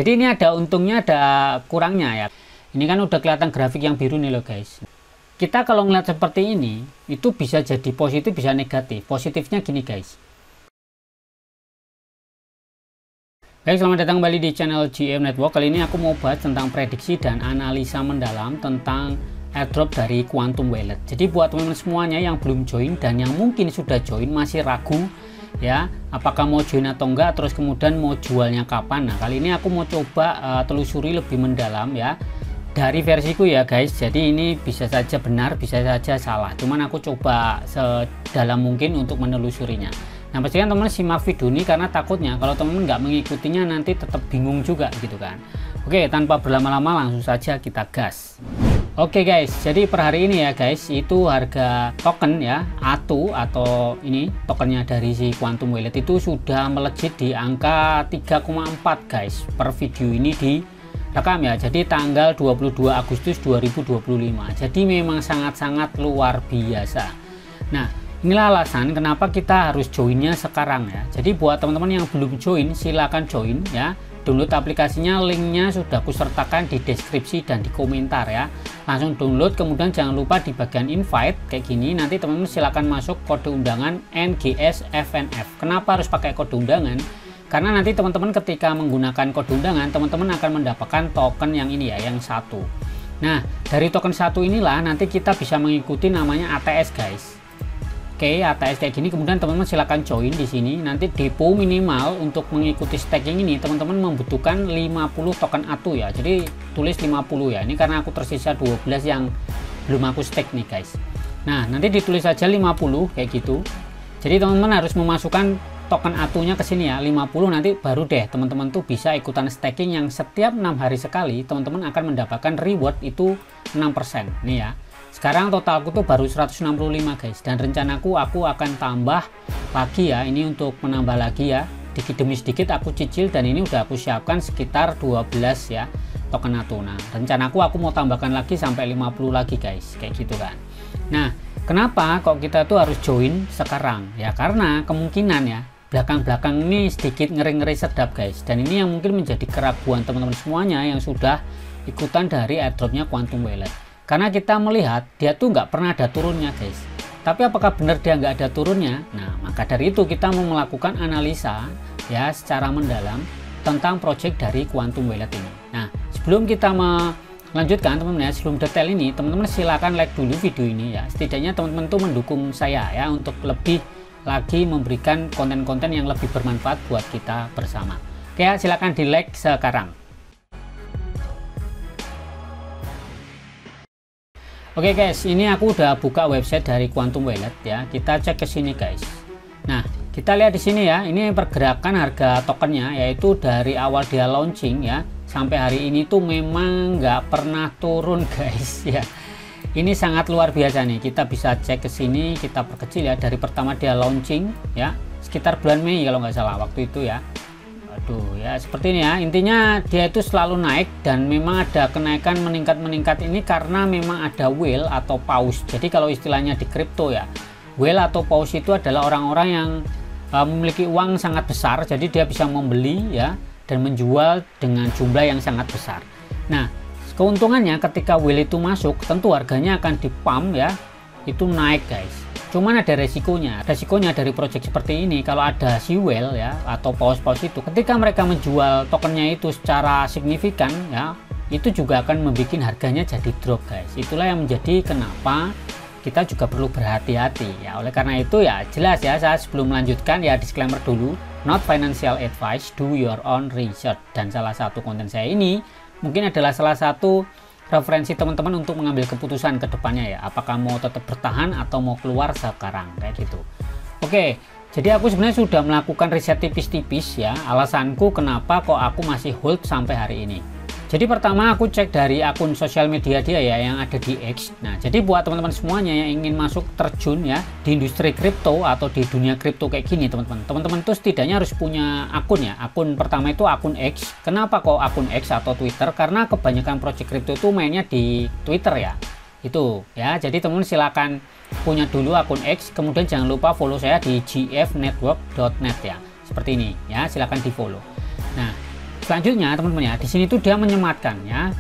Jadi ini ada untungnya, ada kurangnya ya. Ini kan udah kelihatan grafik yang biru nih loh guys. Kita kalau ngeliat seperti ini, itu bisa jadi positif, bisa negatif. Positifnya gini guys. Baik, selamat datang kembali di channel GM Network. Kali ini aku mau bahas tentang prediksi dan analisa mendalam tentang airdrop dari Quantum Wallet. Jadi buat teman-teman semuanya yang belum join dan yang mungkin sudah join masih ragu ya, apakah mau join atau enggak, terus kemudian mau jualnya kapan. Nah, kali ini aku mau coba telusuri lebih mendalam ya, dari versiku ya guys. Jadi ini bisa saja benar, bisa saja salah, cuman aku coba sedalam mungkin untuk menelusurinya. Nah, pastikan teman-teman simak video ini karena takutnya kalau teman-teman nggak mengikutinya nanti tetap bingung juga gitu kan. Oke, tanpa berlama-lama langsung saja kita gas. Oke guys, jadi per hari ini ya guys, itu harga token ya ATU atau ini tokennya dari si Quantum Wallet itu sudah melejit di angka 3,4 guys per video ini direkam ya. Jadi tanggal 22 Agustus 2025. Jadi memang sangat-sangat luar biasa. Nah, inilah alasan kenapa kita harus joinnya sekarang ya. Jadi buat teman-teman yang belum join, silahkan join ya. Download aplikasinya, linknya sudah aku sertakan di deskripsi dan di komentar ya. Langsung download, kemudian jangan lupa di bagian invite kayak gini, nanti teman-teman silahkan masuk kode undangan NGSFNF. Kenapa harus pakai kode undangan? Karena nanti teman-teman ketika menggunakan kode undangan, teman-teman akan mendapatkan token yang ini ya, yang satu. Nah, dari token satu inilah nanti kita bisa mengikuti namanya ATS guys. Oke, ATS kayak gini, kemudian teman-teman silahkan join di sini. Nanti depo minimal untuk mengikuti staking ini teman-teman membutuhkan 50 token ATU ya. Jadi tulis 50 ya. Ini karena aku tersisa 12 yang belum aku stake nih guys. Nah, nanti ditulis saja 50 kayak gitu. Jadi teman-teman harus memasukkan token ATU-nya ke sini ya, 50, nanti baru deh teman-teman tuh bisa ikutan staking yang setiap 6 hari sekali teman-teman akan mendapatkan reward itu 6% nih ya. Sekarang totalku tuh baru 165 guys, dan rencanaku aku akan tambah lagi ya, ini untuk menambah lagi ya, dikit demi sedikit aku cicil, dan ini udah aku siapkan sekitar 12 ya token ATU. Nah, rencanaku aku mau tambahkan lagi sampai 50 lagi guys, kayak gitu kan. Nah, kenapa kok kita tuh harus join sekarang ya? Karena kemungkinan ya belakang-belakang ini sedikit ngeri-ngeri sedap guys, dan ini yang mungkin menjadi keraguan teman-teman semuanya yang sudah ikutan dari airdropnya Quantum Wallet. Karena kita melihat dia tuh nggak pernah ada turunnya guys. Tapi apakah benar dia nggak ada turunnya? Nah, maka dari itu kita mau melakukan analisa ya secara mendalam tentang project dari Quantum Wallet ini. Nah, sebelum kita melanjutkan teman-teman ya, sebelum detail ini teman-teman silakan like dulu video ini ya. Setidaknya teman-teman tuh mendukung saya ya untuk lebih lagi memberikan konten-konten yang lebih bermanfaat buat kita bersama. Oke ya, silakan di like sekarang. Oke guys, ini aku udah buka website dari Quantum Wallet ya. Kita cek ke sini guys. Nah, kita lihat di sini ya, ini pergerakan harga tokennya, yaitu dari awal dia launching ya sampai hari ini tuh memang nggak pernah turun guys ya. Ini sangat luar biasa nih. Kita bisa cek ke sini, kita perkecil ya, dari pertama dia launching ya, sekitar bulan Mei kalau nggak salah waktu itu ya. Aduh ya, seperti ini ya, intinya dia itu selalu naik, dan memang ada kenaikan meningkat ini karena memang ada whale atau paus. Jadi kalau istilahnya di kripto ya, whale atau paus itu adalah orang-orang yang memiliki uang sangat besar, jadi dia bisa membeli ya dan menjual dengan jumlah yang sangat besar. Nah, keuntungannya ketika whale itu masuk, tentu harganya akan dipump ya, itu naik guys. Cuman ada resikonya dari project seperti ini. Kalau ada si whale ya atau paus-paus itu, ketika mereka menjual tokennya itu secara signifikan ya, itu juga akan membuat harganya jadi drop guys. Itulah yang menjadi kenapa kita juga perlu berhati-hati ya. Oleh karena itu ya jelas ya, saya sebelum melanjutkan ya disclaimer dulu, not financial advice, do your own research. Dan salah satu konten saya ini mungkin adalah salah satu referensi teman-teman untuk mengambil keputusan ke depannya ya, apakah mau tetap bertahan atau mau keluar sekarang kayak gitu. Oke, jadi aku sebenarnya sudah melakukan riset tipis-tipis ya, alasanku kenapa kok aku masih hold sampai hari ini. Jadi pertama aku cek dari akun sosial media dia ya yang ada di X. Nah, jadi buat teman-teman semuanya yang ingin masuk terjun ya di industri kripto atau di dunia kripto kayak gini teman-teman. Teman-teman tuh setidaknya harus punya akun ya. Akun pertama itu akun X. Kenapa kok akun X atau Twitter? Karena kebanyakan project kripto itu mainnya di Twitter ya. Itu ya. Jadi teman-teman silakan punya dulu akun X, kemudian jangan lupa follow saya di gfnetwork.net ya. Seperti ini ya, silakan di-follow. Nah, selanjutnya teman-teman ya, di sini tuh dia menyematkan ya.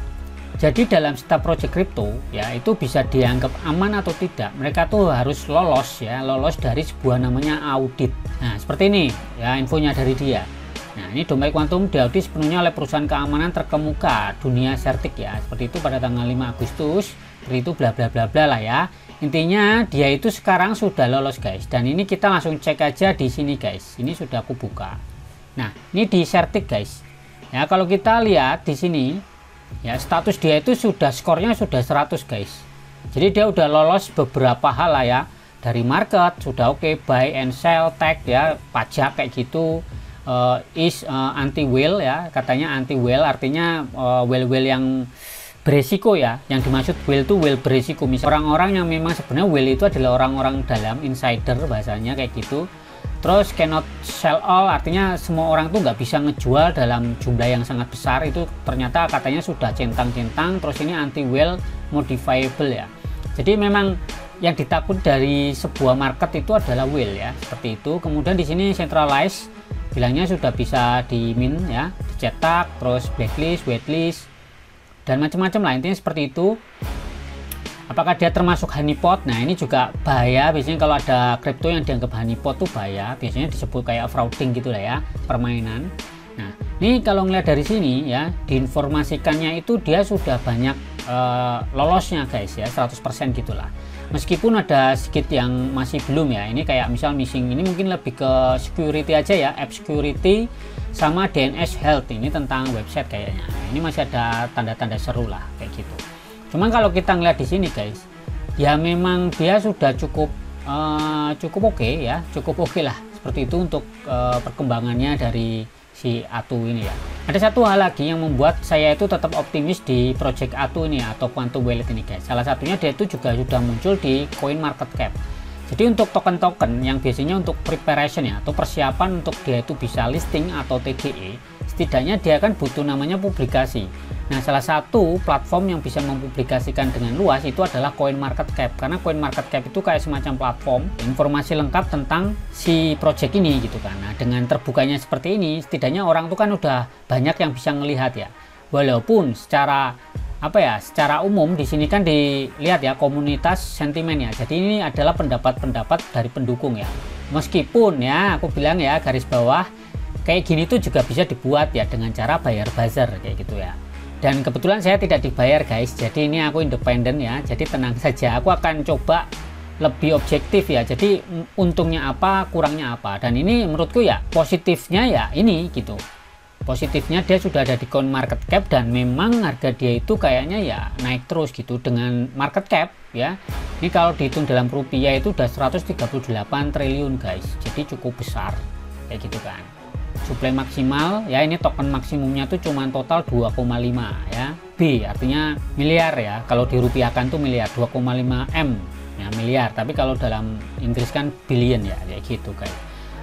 Jadi dalam setiap project crypto ya, itu bisa dianggap aman atau tidak, mereka tuh harus lolos ya, lolos dari sebuah namanya audit. Nah seperti ini ya infonya dari dia. Nah ini domain Quantum diaudit sepenuhnya oleh perusahaan keamanan terkemuka dunia Certic ya, seperti itu pada tanggal 5 Agustus, seperti itu bla bla bla bla lah ya. Intinya dia itu sekarang sudah lolos guys, dan ini kita langsung cek aja di sini guys. Ini sudah aku buka. Nah ini di Certic guys ya, kalau kita lihat di sini ya, status dia itu sudah, skornya sudah 100 guys. Jadi dia udah lolos beberapa hal lah ya, dari market sudah oke, buy and sell, tag ya, pajak kayak gitu, anti whale ya, katanya anti whale artinya whale yang beresiko ya. Yang dimaksud whale itu whale beresiko, misalnya orang-orang yang memang sebenarnya whale itu adalah orang-orang dalam, insider bahasanya kayak gitu. Terus cannot sell all, artinya semua orang tuh nggak bisa ngejual dalam jumlah yang sangat besar, itu ternyata katanya sudah centang-centang. Terus ini anti whale modifiable ya, jadi memang yang ditakut dari sebuah market itu adalah whale ya, seperti itu. Kemudian di sini centralized, bilangnya sudah bisa di mint ya, dicetak, terus blacklist, whitelist, dan macam-macam lah, intinya seperti itu. Apakah dia termasuk honeypot? Nah ini juga bahaya, biasanya kalau ada kripto yang dianggap honeypot tuh bahaya, biasanya disebut kayak frauding gitu lah ya, permainan. Nah ini kalau ngeliat dari sini ya, diinformasikannya itu dia sudah banyak lolosnya guys ya, 100% gitulah. Meskipun ada sedikit yang masih belum ya, ini kayak misal missing, ini mungkin lebih ke security aja ya, app security sama DNS health, ini tentang website kayaknya. Ini masih ada tanda-tanda seru lah kayak gitu. Cuman kalau kita ngeliat di sini guys, ya memang dia sudah cukup oke ya, cukup oke lah seperti itu untuk perkembangannya dari si Atu ini ya. Ada satu hal lagi yang membuat saya itu tetap optimis di project Atu ini atau Quantum Wallet ini guys. Salah satunya dia itu juga sudah muncul di CoinMarketCap. Jadi untuk token-token yang biasanya untuk preparation ya, atau persiapan untuk dia itu bisa listing atau TGE, setidaknya dia kan butuh namanya publikasi. Nah salah satu platform yang bisa mempublikasikan dengan luas itu adalah CoinMarketCap, karena CoinMarketCap itu kayak semacam platform informasi lengkap tentang si project ini gitu kan. Nah dengan terbukanya seperti ini, setidaknya orang tuh kan udah banyak yang bisa ngelihat ya, walaupun secara secara umum di sini kan dilihat ya komunitas sentimen ya. Jadi ini adalah pendapat-pendapat dari pendukung ya. Meskipun ya aku bilang ya garis bawah, kayak gini tuh juga bisa dibuat ya dengan cara bayar buzzer kayak gitu ya. Dan kebetulan saya tidak dibayar guys, jadi ini aku independen ya, jadi tenang saja. Aku akan coba lebih objektif ya, jadi untungnya apa, kurangnya apa. Dan ini menurutku ya positifnya ya ini gitu, positifnya dia sudah ada di CoinMarketCap dan memang harga dia itu kayaknya ya naik terus gitu dengan market cap ya. Ini kalau dihitung dalam rupiah itu udah 138 triliun guys, jadi cukup besar kayak gitu kan. Supply maksimal ya, ini token maksimumnya tuh cuman total 2,5 ya, B artinya miliar ya, kalau dirupiahkan tuh miliar, 2,5 M ya miliar, tapi kalau dalam Inggris kan billion ya kayak gitu guys.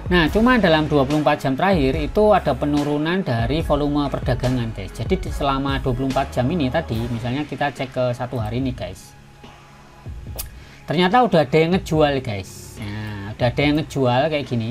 Nah cuma dalam 24 jam terakhir itu ada penurunan dari volume perdagangan guys. Jadi selama 24 jam ini tadi misalnya kita cek ke satu hari ini guys, ternyata udah ada yang ngejual guys. Nah udah ada yang ngejual kayak gini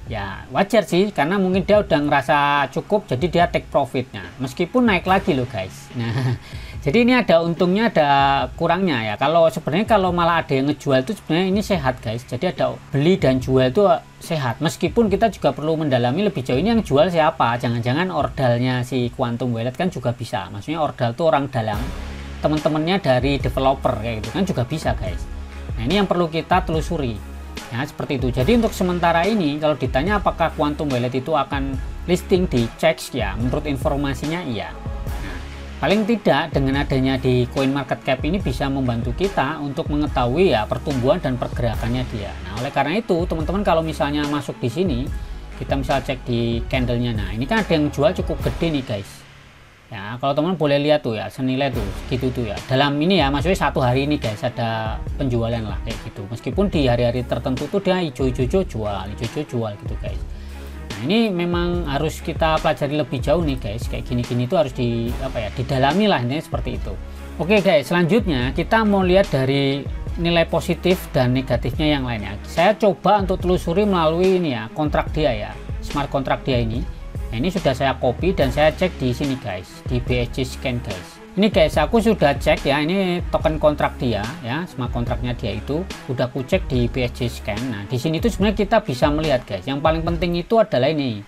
ya, wajar sih karena mungkin dia udah ngerasa cukup, jadi dia take profitnya meskipun naik lagi loh guys. Nah jadi ini ada untungnya ada kurangnya ya. Kalau sebenarnya kalau malah ada yang ngejual itu sebenarnya ini sehat guys, jadi ada beli dan jual itu sehat. Meskipun kita juga perlu mendalami lebih jauh, ini yang jual siapa, jangan-jangan ordalnya si Quantum Wallet kan juga bisa, maksudnya ordal tuh orang dalam, teman-temannya dari developer kayak gitu kan juga bisa guys. Nah ini yang perlu kita telusuri ya, seperti itu. Jadi untuk sementara ini kalau ditanya apakah Quantum Wallet itu akan listing di CEX ya, menurut informasinya iya. Nah, paling tidak dengan adanya di CoinMarketCap ini bisa membantu kita untuk mengetahui ya pertumbuhan dan pergerakannya dia. Nah oleh karena itu teman-teman kalau misalnya masuk di sini, kita misal cek di candlenya, nah ini kan ada yang jual cukup gede nih guys ya. Kalau teman boleh lihat tuh ya, senilai tuh segitu tuh ya, dalam ini ya, maksudnya satu hari ini guys ada penjualan lah kayak gitu. Meskipun di hari-hari tertentu tuh dia hijau-hijau jual, hijau-hijau jual gitu guys. Nah ini memang harus kita pelajari lebih jauh nih guys, kayak gini-gini tuh harus didalami lah ini seperti itu. Oke guys, selanjutnya kita mau lihat dari nilai positif dan negatifnya yang lainnya. Saya coba untuk telusuri melalui ini ya, kontrak dia ya, smart kontrak dia ini. Nah, ini sudah saya copy dan saya cek di sini guys, di BSC scan guys. Ini guys, aku sudah cek ya, ini token kontrak dia ya, smart kontraknya dia itu udah aku cek di BSC scan. Nah, di sini itu sebenarnya kita bisa melihat guys, yang paling penting itu adalah ini.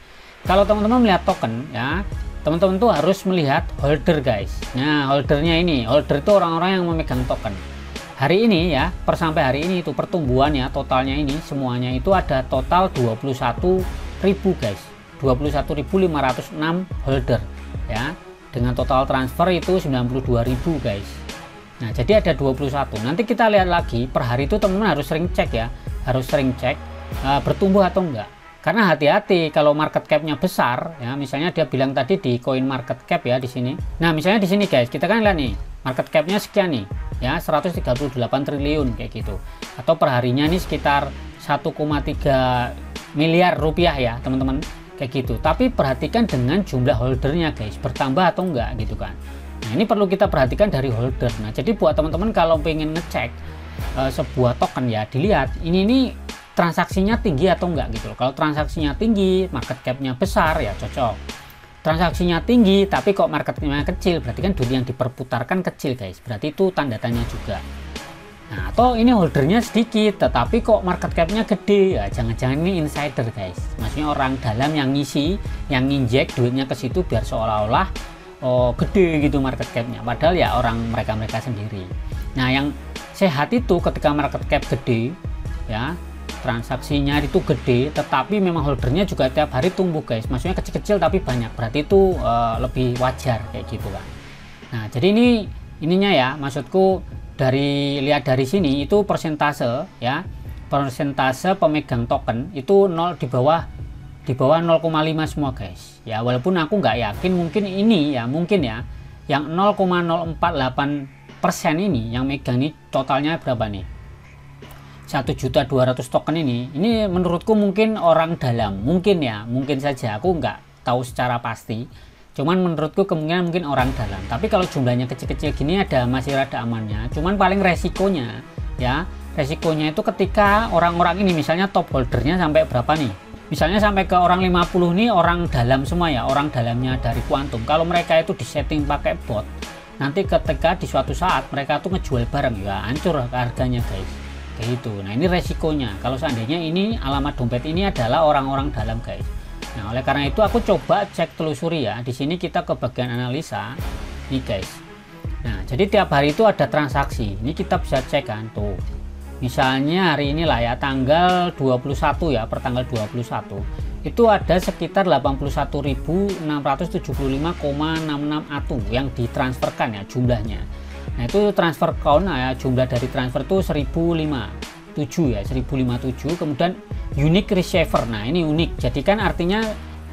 Kalau teman-teman melihat token ya, teman-teman tuh harus melihat holder guys. Nah, holdernya ini, holder itu orang-orang yang memegang token. Hari ini ya, sampai hari ini itu pertumbuhannya totalnya ini semuanya itu ada total 21.000 guys. 21.506 holder ya, dengan total transfer itu 92.000 guys. Nah, jadi ada 21. Nanti kita lihat lagi per hari itu teman-teman harus sering cek ya, harus sering cek bertumbuh atau enggak. Karena hati-hati kalau market cap-nya besar ya, misalnya dia bilang tadi di coin market cap ya di sini. Nah, misalnya di sini guys, kita kan lihat nih, market cap-nya sekian nih ya, 138 triliun kayak gitu. Atau perharinya ini sekitar 1,3 miliar rupiah ya, teman-teman. Kayak gitu. Tapi perhatikan dengan jumlah holdernya guys, bertambah atau enggak gitu kan. Nah, ini perlu kita perhatikan dari holder. Nah, jadi buat teman-teman kalau pengen ngecek sebuah token ya, dilihat ini transaksinya tinggi atau enggak gitu loh. Kalau transaksinya tinggi, market cap-nya besar ya cocok. Transaksinya tinggi tapi kok market cap-nya kecil, berarti kan duit yang diperputarkan kecil guys. Berarti itu tanda tanya juga. Nah, atau ini holdernya sedikit tetapi kok market cap-nya gede ya, jangan-jangan ini insider guys. Maksudnya orang dalam yang ngisi, yang nginjek duitnya ke situ biar seolah-olah gede gitu market cap-nya, padahal ya orang mereka sendiri. Nah, yang sehat itu ketika market cap gede ya, transaksinya itu gede tetapi memang holdernya juga tiap hari tumbuh guys, maksudnya kecil-kecil tapi banyak, berarti itu lebih wajar kayak gitu kan. Nah, jadi ininya ya, maksudku lihat dari sini itu persentase ya, persentase pemegang token itu 0 di bawah 0,5 semua guys ya, walaupun aku nggak yakin, mungkin ini ya, mungkin ya yang 0,048% ini yang megang ini totalnya berapa nih, 1.200.000 token ini menurutku mungkin orang dalam, mungkin ya, mungkin saja, aku nggak tahu secara pasti. Cuman menurutku kemungkinan mungkin orang dalam. Tapi kalau jumlahnya kecil-kecil gini masih rada amannya. Cuman paling resikonya ya, resikonya itu ketika orang-orang ini misalnya top holdernya sampai berapa nih? Misalnya sampai ke orang 50 nih orang dalam semua ya, orang dalamnya dari Quantum. Kalau mereka itu disetting pakai bot, nanti ketika di suatu saat mereka tuh ngejual barang ya hancur harganya guys. Kayak gitu. Nah, ini resikonya. Kalau seandainya ini alamat dompet ini adalah orang-orang dalam guys. Nah, oleh karena itu aku coba cek telusuri ya. Di sini kita ke bagian analisa nih guys. Nah, jadi tiap hari itu ada transaksi. Ini kita bisa cek kan tuh. Misalnya hari ini lah ya, tanggal 21 ya, per tanggal 21 itu ada sekitar 81.675,66 ATU yang ditransferkan ya jumlahnya. Nah, itu transfer count ya, jumlah dari transfer itu 1057 ya, 1057. Kemudian unique receiver, nah ini unik, jadi kan artinya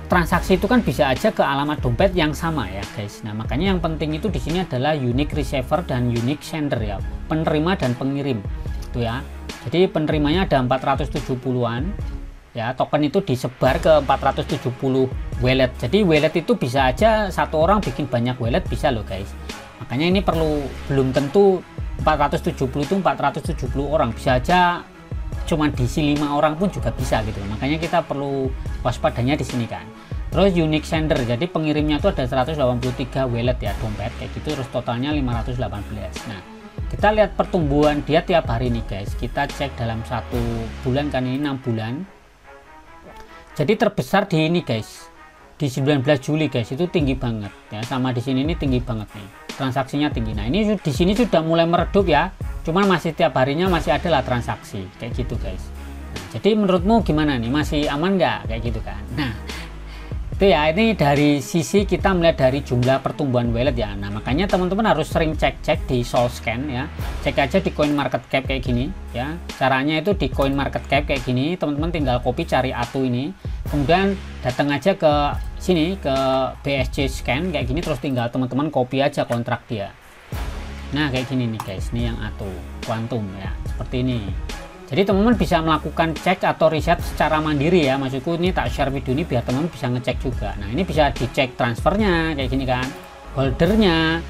transaksi itu kan bisa aja ke alamat dompet yang sama ya guys. Nah, makanya yang penting itu di sini adalah unique receiver dan unique sender ya, penerima dan pengirim itu ya. Jadi penerimanya ada 470-an ya, token itu disebar ke 470 wallet. Jadi wallet itu bisa aja satu orang bikin banyak wallet, bisa loh guys. Makanya ini belum tentu 470 itu 470 orang, bisa aja cuman diisi 5 orang pun juga bisa gitu. Makanya kita perlu waspadanya di sini kan. Terus unique sender, jadi pengirimnya itu ada 183 wallet ya, dompet kayak gitu, terus totalnya 518. Nah, kita lihat pertumbuhan dia tiap hari nih guys. Kita cek dalam 1 bulan kan, ini 6 bulan. Jadi terbesar di ini guys, di 19 Juli guys, itu tinggi banget ya, sama di sini ini tinggi banget nih, transaksinya tinggi. Nah, ini di sini sudah mulai meredup ya, cuman masih tiap harinya masih adalah transaksi kayak gitu guys. Nah, jadi menurutmu gimana nih, masih aman nggak kayak gitu kan? Nah, itu ya, ini dari sisi kita melihat dari jumlah pertumbuhan wallet ya. Nah, makanya teman-teman harus sering cek di SolScan ya, cek aja di coin market cap kayak gini ya. Caranya itu di coin market cap kayak gini, teman-teman tinggal copy, cari ATU ini, kemudian datang aja ke sini ke BSC scan kayak gini, terus tinggal teman-teman copy aja kontrak dia. Nah, kayak gini nih guys, ini yang ATU Quantum ya, seperti ini. Jadi teman-teman bisa melakukan cek atau riset secara mandiri ya, maksudku ini tak share video ini biar teman-teman bisa ngecek juga. Nah, ini bisa dicek transfernya kayak gini kan, holdernya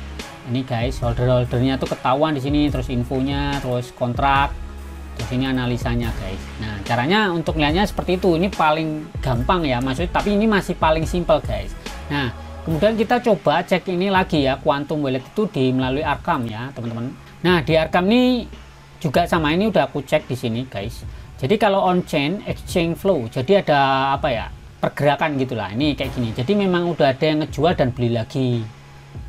ini guys, holdernya tuh ketahuan di sini, terus infonya, terus kontrak Terus ini analisanya guys. Nah caranya untuk lihatnya seperti itu. Ini paling gampang ya maksudnya, tapi ini masih paling simple guys. Nah kemudian kita coba cek ini lagi ya, Quantum Wallet itu melalui Arkham ya teman-teman. Nah di Arkham ini juga sama, ini udah aku cek di sini guys. Jadi kalau on chain exchange flow, jadi ada apa ya, pergerakan gitulah. Ini kayak gini. Jadi memang udah ada yang ngejual dan beli lagi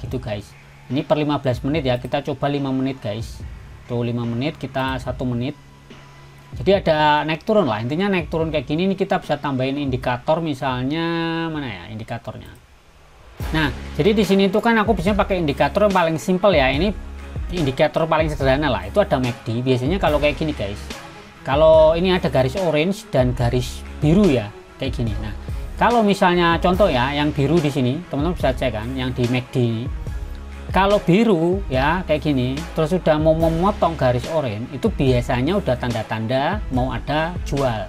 gitu guys. Ini per 15 menit ya, kita coba 5 menit guys. Tuh 5 menit, kita 1 menit. Jadi ada naik turun lah, intinya naik turun kayak gini. Ini kita bisa tambahin indikator, misalnya mana ya indikatornya. Nah jadi di sini tuh kan aku biasanya pakai indikator yang paling simple ya. Ini indikator paling sederhana lah, itu ada MACD. Biasanya kalau kayak gini guys, kalau ini ada garis orange dan garis biru ya kayak gini. Nah kalau misalnya contoh ya, yang biru di sini teman-teman bisa cek kan, yang di MACD ini. Kalau biru ya kayak gini, terus sudah mau memotong garis orange, itu biasanya udah tanda-tanda mau ada jual.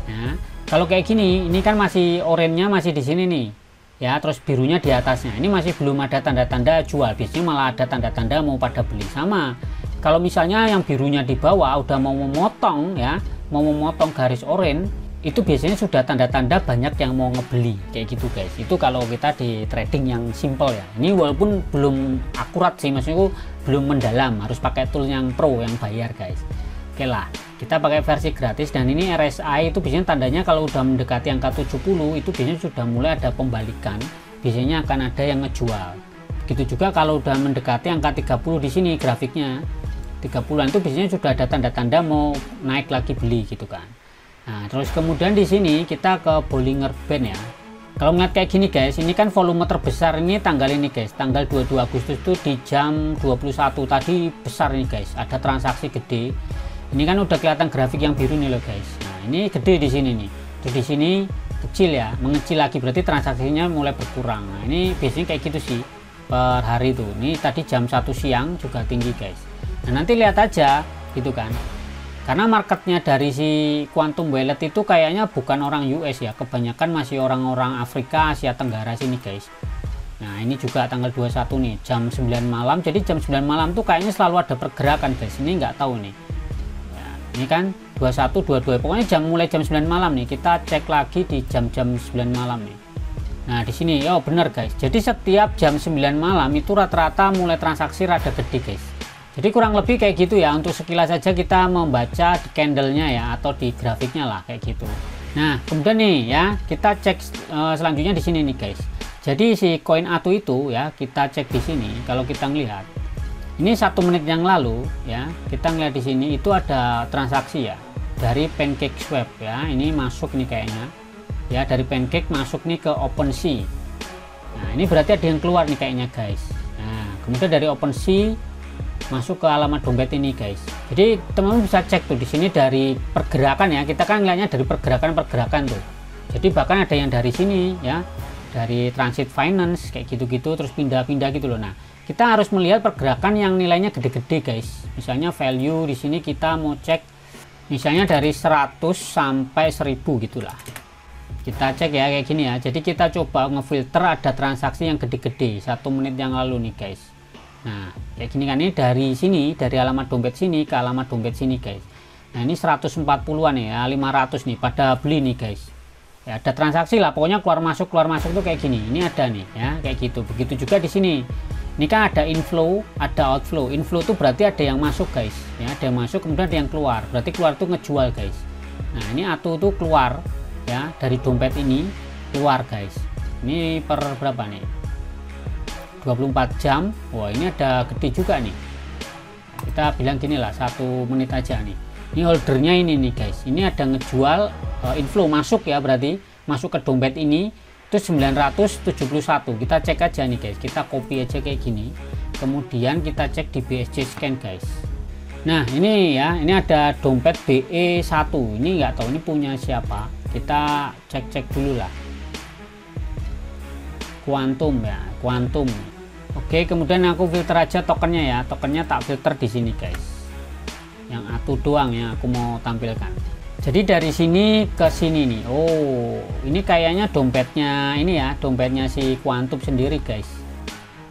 Nah kalau kayak gini, ini kan masih orange-nya masih di sini nih ya, terus birunya di atasnya, ini masih belum ada tanda-tanda jual. Biasanya malah ada tanda-tanda mau pada beli. Sama kalau misalnya yang birunya di bawah udah mau memotong ya, mau memotong garis orange, itu biasanya sudah tanda-tanda banyak yang mau ngebeli kayak gitu guys. Itu kalau kita di trading yang simple ya. Ini walaupun belum akurat sih, maksudku belum mendalam, harus pakai tool yang pro, yang bayar guys. Oke lah, kita pakai versi gratis. Dan ini RSI itu biasanya tandanya kalau udah mendekati angka 70 itu biasanya sudah mulai ada pembalikan, biasanya akan ada yang ngejual. Begitu juga kalau udah mendekati angka 30 di sini grafiknya 30-an, itu biasanya sudah ada tanda-tanda mau naik lagi beli gitu kan. Nah terus kemudian di sini kita ke Bollinger Band ya. Kalau melihat kayak gini guys, ini kan volume terbesar ini tanggal ini guys, tanggal 22 Agustus itu di jam 21 tadi besar nih guys, ada transaksi gede. Ini kan udah kelihatan grafik yang biru nih loh guys. Nah ini gede di sini nih, terus di sini kecil ya, mengecil lagi, berarti transaksinya mulai berkurang. Nah ini biasanya kayak gitu sih per hari tuh. Ini tadi jam 1 siang juga tinggi guys. Nah nanti lihat aja gitu kan, karena marketnya dari si Quantum Wallet itu kayaknya bukan orang US ya, kebanyakan masih orang-orang Afrika, Asia Tenggara sini guys. Nah ini juga tanggal 21 nih jam 9 malam. Jadi jam 9 malam tuh kayaknya selalu ada pergerakan guys. Ini nggak tahu nih ya, ini kan 21 22, pokoknya mulai jam 9 malam nih. Kita cek lagi di jam-jam 9 malam nih. Nah di sini oh bener guys, jadi setiap jam 9 malam itu rata-rata mulai transaksi rada gede guys. Jadi kurang lebih kayak gitu ya, untuk sekilas saja kita membaca di candlenya ya, atau di grafiknya lah kayak gitu. Nah kemudian nih ya, kita cek selanjutnya di sini nih guys. Jadi si koin ATU itu ya, kita cek di sini. Kalau kita ngelihat ini 1 menit yang lalu ya, kita ngelihat di sini itu ada transaksi ya dari PancakeSwap ya. Ini masuk nih kayaknya ya, dari Pancake masuk nih ke OpenSea. Nah ini berarti ada yang keluar nih kayaknya guys. Nah kemudian dari OpenSea masuk ke alamat dompet ini guys. Jadi teman-teman bisa cek tuh di sini dari pergerakan ya, kita kan lihatnya dari pergerakan tuh. Jadi bahkan ada yang dari sini ya, dari Transit Finance kayak gitu-gitu, terus pindah-pindah gitu loh. Nah kita harus melihat pergerakan yang nilainya gede-gede guys. Misalnya value di sini kita mau cek misalnya dari 100 sampai 1000 gitulah. Kita cek ya kayak gini ya. Jadi kita coba ngefilter ada transaksi yang gede-gede 1 menit yang lalu nih guys. Nah kayak gini kan, ini dari sini, dari alamat dompet sini ke alamat dompet sini guys. Nah ini 140-an ya, 500 nih pada beli nih guys ya. Ada transaksi lah pokoknya, keluar masuk tuh kayak gini. Ini ada nih ya kayak gitu. Begitu juga di sini, ini kan ada inflow ada outflow. Inflow tuh berarti ada yang masuk guys ya, ada yang masuk kemudian ada yang keluar, berarti keluar tuh ngejual guys. Nah ini ATU tuh keluar ya, dari dompet ini keluar guys. Ini per berapa nih, 24 jam. Wah ini ada gede juga nih, kita bilang gini lah 1 menit aja nih. Ini holdernya ini nih guys, ini ada ngejual inflow masuk ya, berarti masuk ke dompet ini itu 971. Kita cek aja nih guys, kita copy aja kayak gini, kemudian kita cek di BSC scan guys. Nah ini ya, ini ada dompet BE1, ini nggak tahu ini punya siapa, kita cek dulu lah. Quantum ya, Quantum. Oke, kemudian aku filter aja tokennya ya, tokennya tak filter di sini guys, yang ATU doang ya aku mau tampilkan. Jadi dari sini ke sini nih, oh ini kayaknya dompetnya ini ya, dompetnya si Quantum sendiri guys.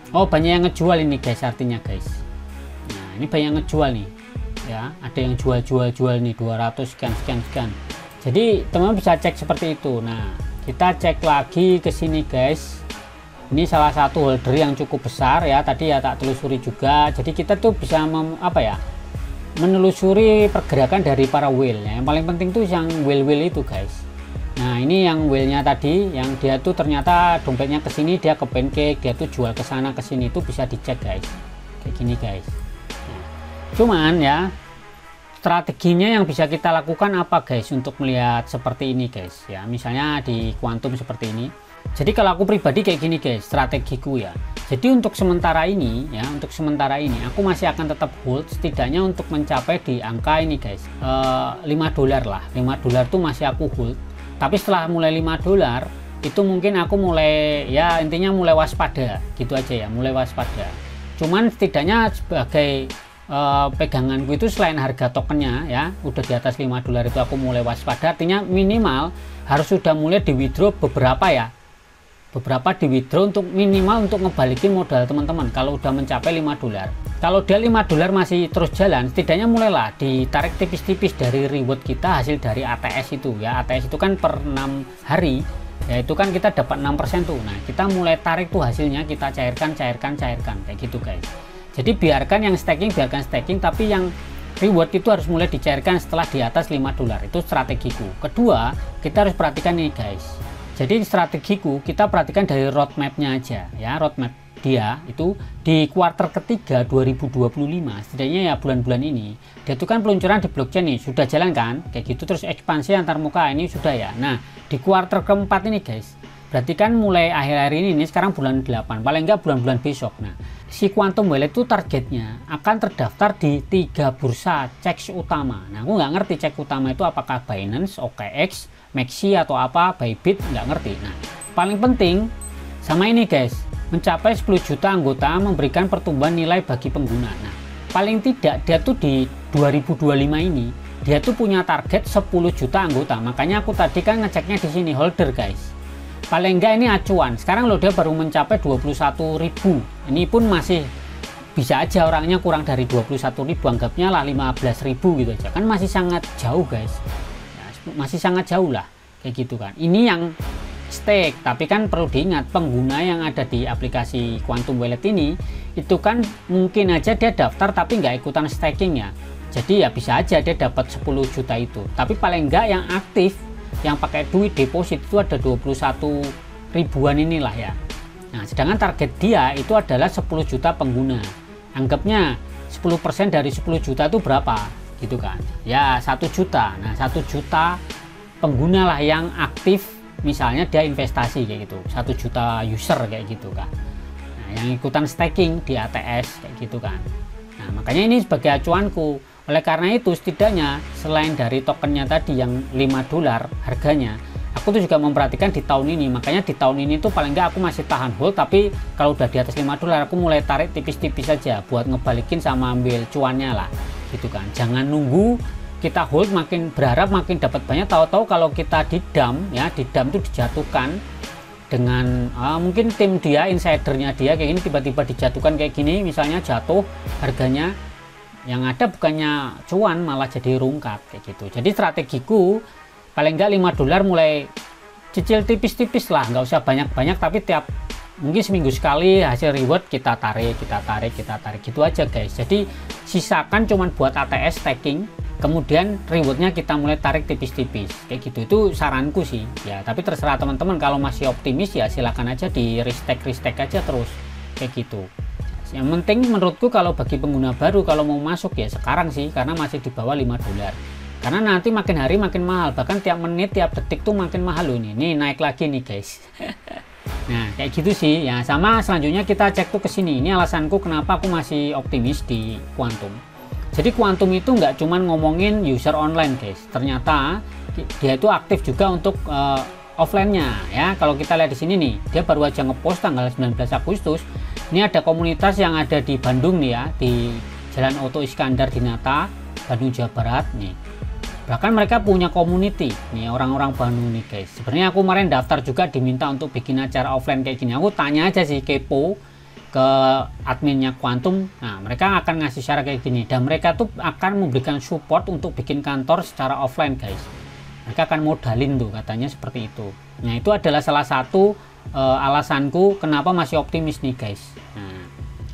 Oh banyak yang ngejual ini guys, artinya guys. Nah ini banyak yang ngejual nih ya, ada yang jual nih 200 sekian sekian sekian. Jadi teman-teman bisa cek seperti itu. Nah, kita cek lagi ke sini guys. Ini salah satu holder yang cukup besar ya, tadi ya tak telusuri juga. Jadi kita tuh bisa menelusuri pergerakan dari para whale ya. Yang paling penting tuh yang whale itu guys. Nah, ini yang whale-nya tadi, yang dia tuh ternyata dompetnya ke sini, dia ke pancake, dia tuh jual ke sana ke sini, itu bisa dicek guys. Kayak gini guys. Nah, cuman ya, strateginya yang bisa kita lakukan apa guys untuk melihat seperti ini guys ya. Misalnya di kuantum seperti ini. Jadi kalau aku pribadi kayak gini guys, strategiku ya. Jadi untuk sementara ini ya, untuk sementara ini aku masih akan tetap hold setidaknya untuk mencapai di angka ini guys, $5 lah. $5 tuh masih aku hold. Tapi setelah mulai $5 itu mungkin aku mulai ya, intinya mulai waspada gitu aja ya, mulai waspada. Cuman setidaknya sebagai peganganku itu selain harga tokennya ya udah di atas $5 itu aku mulai waspada, artinya minimal harus sudah mulai di withdraw beberapa di withdraw untuk minimal untuk ngebalikin modal teman-teman kalau udah mencapai $5. Kalau dia $5 masih terus jalan, setidaknya mulailah ditarik tipis-tipis dari reward kita hasil dari ATS itu ya. ATS itu kan per 6 hari ya, itu kan kita dapat 6% tuh. Nah, kita mulai tarik tuh hasilnya, kita cairkan kayak gitu guys. Jadi biarkan yang staking, tapi yang reward itu harus mulai dicairkan setelah di atas $5. Itu strategiku. Kedua, kita harus perhatikan nih guys. Jadi strategiku kita perhatikan dari roadmapnya aja ya. Roadmap dia itu di kuartal ketiga 2025, setidaknya ya bulan-bulan ini dia itu kan peluncuran di blockchain nih sudah jalan kan kayak gitu, terus ekspansi antar muka ini sudah ya. Nah, di kuartal keempat ini guys, berarti kan mulai akhir-akhir ini sekarang bulan 8, paling enggak bulan-bulan besok. Nah, si Quantum Wallet itu targetnya akan terdaftar di 3 bursa cek utama. Nah, aku nggak ngerti cek utama itu apakah Binance, OKX, Maxi atau apa, Bybit, nggak ngerti. Nah, paling penting sama ini guys, mencapai 10 juta anggota memberikan pertumbuhan nilai bagi pengguna. Nah, paling tidak dia tuh di 2025 ini dia tuh punya target 10 juta anggota. Makanya aku tadi kan ngeceknya di sini holder guys. Paling enggak ini acuan. Sekarang loh dia baru mencapai 21.000. Ini pun masih bisa aja orangnya kurang dari 21.000, anggapnya lah 15.000 gitu aja. Kan masih sangat jauh guys. Ya, masih sangat jauh lah kayak gitu kan. Ini yang stake, tapi kan perlu diingat pengguna yang ada di aplikasi Quantum Wallet ini itu kan mungkin aja dia daftar tapi nggak ikutan staking ya. Jadi ya bisa aja dia dapat 10 juta itu. Tapi paling enggak yang aktif yang pakai duit deposit itu ada 21 ribuan inilah ya. Nah, sedangkan target dia itu adalah 10 juta pengguna. Anggapnya 10% dari 10 juta itu berapa? Gitu kan. Ya 1 juta. Nah, 1 juta pengguna lah yang aktif. Misalnya dia investasi kayak gitu, 1 juta user kayak gitu kan. Nah, yang ikutan staking di ATS kayak gitu kan. Nah, makanya ini sebagai acuanku. Oleh karena itu setidaknya selain dari tokennya tadi yang $5 harganya, aku tuh juga memperhatikan di tahun ini. Makanya di tahun ini tuh paling nggak aku masih tahan hold, tapi kalau udah di atas $5 aku mulai tarik tipis-tipis saja buat ngebalikin sama ambil cuannya lah gitu kan. Jangan nunggu kita hold makin berharap makin dapat banyak, tahu-tahu kalau kita di dump ya, di dump itu dijatuhkan dengan mungkin tim dia, insidernya dia kayak gini, tiba-tiba dijatuhkan kayak gini, misalnya jatuh harganya, yang ada bukannya cuan malah jadi rungkat kayak gitu. Jadi strategiku paling enggak $5 mulai cicil tipis-tipis lah, nggak usah banyak-banyak, tapi tiap mungkin seminggu sekali hasil reward kita tarik gitu aja guys. Jadi sisakan cuman buat ATS staking, kemudian rewardnya kita mulai tarik tipis-tipis kayak gitu. Itu saranku sih ya, tapi terserah teman-teman. Kalau masih optimis ya silakan aja di restake aja terus kayak gitu. Yang penting menurutku kalau bagi pengguna baru kalau mau masuk ya sekarang sih, karena masih di bawah $5. Karena nanti makin hari makin mahal, bahkan tiap menit tiap detik tuh makin mahal loh. Ini naik lagi nih guys. Nah kayak gitu sih ya. Sama selanjutnya kita cek tuh ke sini. Ini alasanku kenapa aku masih optimis di Quantum. Jadi Quantum itu nggak cuman ngomongin user online guys, ternyata dia itu aktif juga untuk offline-nya ya. Kalau kita lihat di sini nih, dia baru aja ngepost tanggal 19 Agustus. Ini ada komunitas yang ada di Bandung nih ya, di Jalan Oto Iskandar Dinata, Bandung Jawa Barat nih. Bahkan mereka punya community nih, orang-orang Bandung nih guys. Sebenarnya aku kemarin daftar juga diminta untuk bikin acara offline kayak gini. Aku tanya aja sih, kepo ke adminnya Quantum. Nah, mereka akan ngasih syarat kayak gini, dan mereka tuh akan memberikan support untuk bikin kantor secara offline guys. Mereka akan modalin tuh katanya seperti itu. Nah, itu adalah salah satu alasanku kenapa masih optimis nih guys.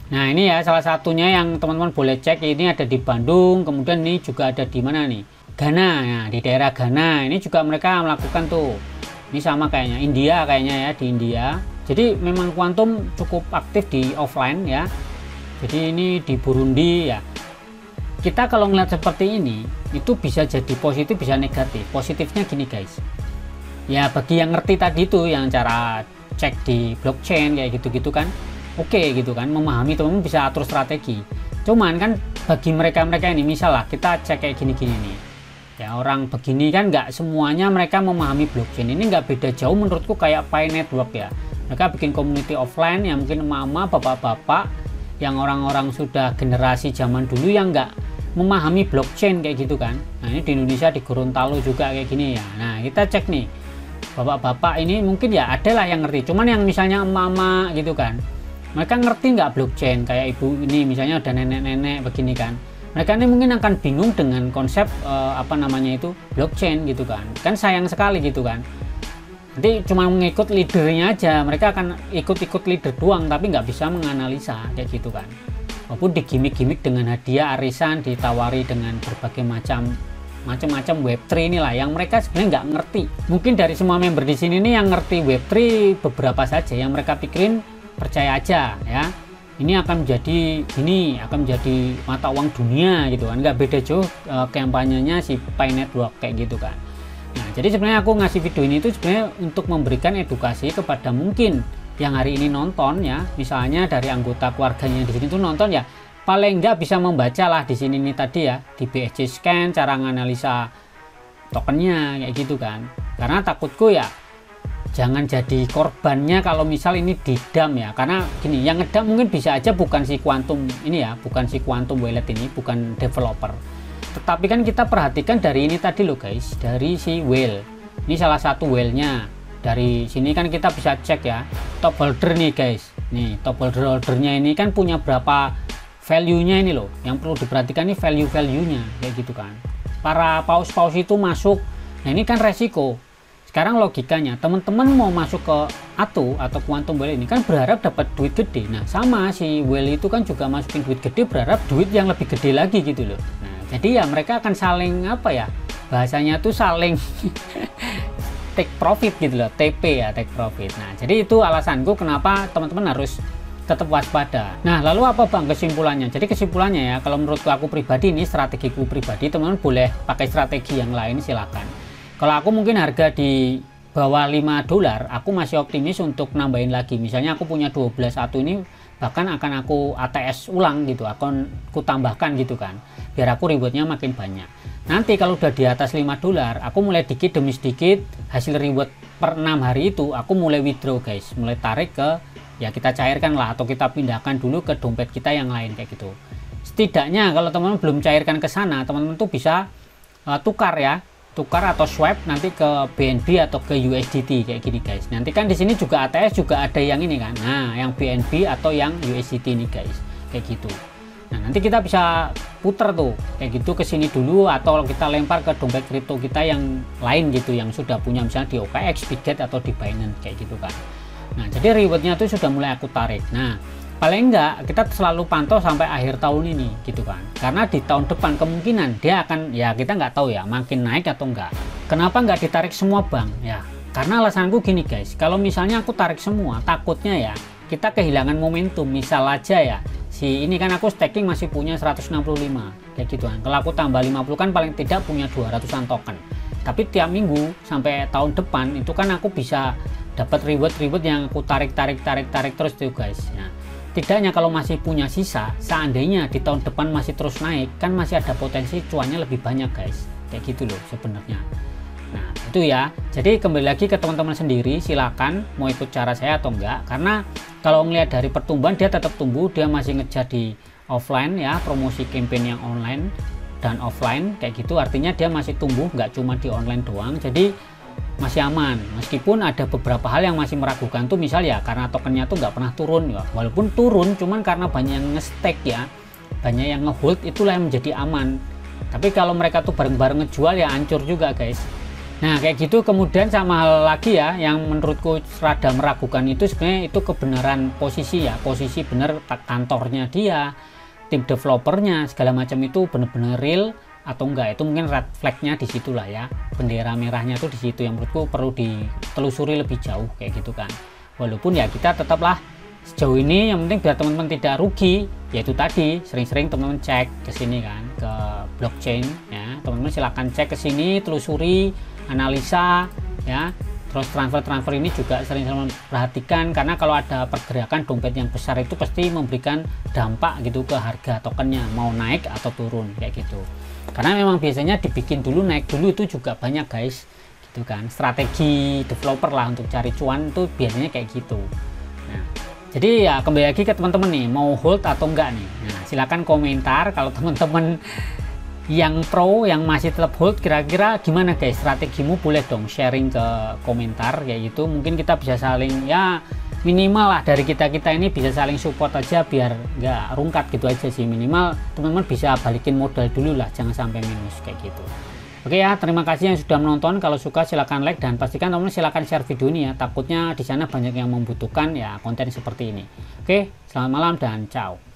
Nah ini ya salah satunya yang teman-teman boleh cek. Ini ada di Bandung, kemudian ini juga ada di mana nih, Ghana. Nah, di daerah Ghana ini juga mereka melakukan tuh. Ini sama kayaknya India, kayaknya ya, di India. Jadi memang Quantum cukup aktif di offline ya. Jadi ini di Burundi ya. Kita kalau ngeliat seperti ini itu bisa jadi positif bisa negatif. Positifnya gini guys, ya bagi yang ngerti tadi tuh yang cara cek di blockchain kayak gitu-gitu kan, oke gitu kan, memahami, teman-teman bisa atur strategi. Cuman kan bagi mereka-mereka ini, misal lah kita cek kayak gini-gini nih ya, orang begini kan nggak semuanya mereka memahami blockchain. Ini nggak beda jauh menurutku kayak Pi Network ya. Mereka bikin community offline yang mungkin mama, bapak-bapak, yang orang-orang sudah generasi zaman dulu yang nggak memahami blockchain kayak gitu kan. Nah ini di Indonesia di Gorontalo juga kayak gini ya. Nah kita cek nih, bapak-bapak ini mungkin ya ada lah yang ngerti. Cuman yang misalnya mama gitu kan, mereka ngerti nggak blockchain, kayak ibu ini misalnya ada nenek-nenek begini kan, mereka ini mungkin akan bingung dengan konsep apa namanya itu blockchain gitu kan sayang sekali gitu kan. Nanti cuma mengikut leadernya aja, mereka akan ikut-ikut leader doang tapi nggak bisa menganalisa kayak gitu kan. Walaupun digimik-gimik dengan hadiah arisan, ditawari dengan berbagai macam-macam Web3 inilah yang mereka sebenarnya nggak ngerti. Mungkin dari semua member di sini nih yang ngerti Web3 beberapa saja, yang mereka pikirin percaya aja ya, ini akan menjadi mata uang dunia gitu kan. Nggak beda jauh kampanyenya si Pi Network kayak gitu kan. Nah jadi sebenarnya aku ngasih video ini itu sebenarnya untuk memberikan edukasi kepada mungkin yang hari ini nonton ya, misalnya dari anggota keluarganya di sini tuh nonton ya, paling nggak bisa membaca lah di sini nih tadi ya, di BSC Scan cara menganalisa tokennya kayak gitu kan. Karena takutku ya jangan jadi korbannya kalau misal ini didam ya, karena gini, yang ngedam mungkin bisa aja bukan si Quantum ini ya, bukan si Quantum Wallet ini, bukan developer, tetapi kan kita perhatikan dari ini tadi loh guys, dari si whale ini, salah satu whale-nya. Dari sini kan kita bisa cek ya, top holder nih guys, nih top holdernya ini kan punya berapa value-nya ini loh, yang perlu diperhatikan nih value-nya kayak gitu kan. Para paus-paus itu masuk, nah ini kan resiko. Sekarang logikanya teman-teman mau masuk ke ATO atau Quantum Wallet ini kan berharap dapat duit gede. Nah sama si whale itu kan juga masukin duit gede, berharap duit yang lebih gede lagi gitu loh. Nah jadi ya mereka akan saling apa ya, bahasanya tuh saling take profit gitu loh, TP ya, take profit. Nah jadi itu alasanku kenapa teman-teman harus tetap waspada. Nah lalu apa bang kesimpulannya? Jadi kesimpulannya ya, kalau menurutku aku pribadi, ini strategiku pribadi, teman-teman boleh pakai strategi yang lain silakan. Kalau aku mungkin harga di bawah $5, aku masih optimis untuk nambahin lagi. Misalnya aku punya 12 ATO ini, bahkan akan aku ATS ulang gitu, akan aku tambahkan gitu kan, biar aku rewardnya makin banyak. Nanti kalau udah di atas $5, aku mulai dikit demi sedikit hasil reward per 6 hari itu, aku mulai withdraw guys, mulai tarik ke, ya kita cairkan lah, atau kita pindahkan dulu ke dompet kita yang lain kayak gitu. Setidaknya kalau teman-teman belum cairkan ke sana, teman-teman tuh bisa tukar atau swap nanti ke BNB atau ke USDT kayak gini guys. Nanti kan di sini juga ATS juga ada yang ini kan, nah yang BNB atau yang USDT ini guys kayak gitu. Nah nanti kita bisa puter tuh kayak gitu ke sini dulu, atau kita lempar ke dompet kripto kita yang lain gitu, yang sudah punya misalnya di OKX, Bitget atau di Binance kayak gitu kan. Nah jadi rewardnya tuh sudah mulai aku tarik. Nah paling enggak kita selalu pantau sampai akhir tahun ini gitu kan, karena di tahun depan kemungkinan dia akan, ya kita nggak tahu ya, makin naik atau enggak. Kenapa nggak ditarik semua bang ya? Karena alasanku gini guys, kalau misalnya aku tarik semua, takutnya ya kita kehilangan momentum. Misal aja ya, si ini kan aku staking masih punya 165 kayak gitu kan, kalau aku tambah 50 kan paling tidak punya 200an token. Tapi tiap minggu sampai tahun depan itu kan aku bisa dapat reward yang aku tarik terus tuh guys. Nah tidaknya kalau masih punya sisa, seandainya di tahun depan masih terus naik, kan masih ada potensi cuannya lebih banyak guys, kayak gitu loh sebenarnya. Nah itu ya, jadi kembali lagi ke teman-teman sendiri, silakan mau ikut cara saya atau enggak. Karena kalau ngelihat dari pertumbuhan, dia tetap tumbuh, dia masih ngejar di offline ya, promosi campaign yang online dan offline kayak gitu, artinya dia masih tumbuh, nggak cuma di online doang. Jadi masih aman, meskipun ada beberapa hal yang masih meragukan tuh, misal ya karena tokennya tuh nggak pernah turun ya, walaupun turun cuman karena banyak yang nge-stake ya, banyak yang nge-hold, itulah yang menjadi aman. Tapi kalau mereka tuh bareng-bareng ngejual ya hancur juga guys. Nah kayak gitu. Kemudian sama hal lagi ya yang menurutku rada meragukan itu sebenarnya itu kebenaran posisi ya, posisi bener kantornya dia, tim developernya segala macam itu bener-bener real atau enggak. Itu mungkin red flagnya di situ lah ya, bendera merahnya tuh di situ yang menurutku perlu ditelusuri lebih jauh kayak gitu kan. Walaupun ya kita tetaplah sejauh ini yang penting biar teman-teman tidak rugi, yaitu tadi sering-sering teman-teman cek ke sini kan, ke blockchain ya, teman-teman silahkan cek ke sini, telusuri, analisa ya. Terus transfer ini juga sering-sering perhatikan, karena kalau ada pergerakan dompet yang besar itu pasti memberikan dampak gitu ke harga tokennya, mau naik atau turun kayak gitu. Karena memang biasanya dibikin dulu, naik dulu itu juga banyak guys gitu kan, strategi developer lah untuk cari cuan tuh biasanya kayak gitu. Nah jadi ya kembali lagi ke teman-teman nih, mau hold atau enggak nih. Nah silakan komentar kalau teman-teman yang pro, yang masih tetap hold, kira-kira gimana guys strategimu, boleh dong sharing ke komentar kayak gitu. Mungkin kita bisa saling ya, minimal lah dari kita-kita ini bisa saling support aja biar nggak rungkat gitu aja sih. Minimal teman-teman bisa balikin modal dulu lah, jangan sampai minus kayak gitu. Oke ya, terima kasih yang sudah menonton. Kalau suka silahkan like dan pastikan teman-teman silahkan share video ini ya, takutnya di sana banyak yang membutuhkan ya konten seperti ini. Oke, selamat malam dan ciao.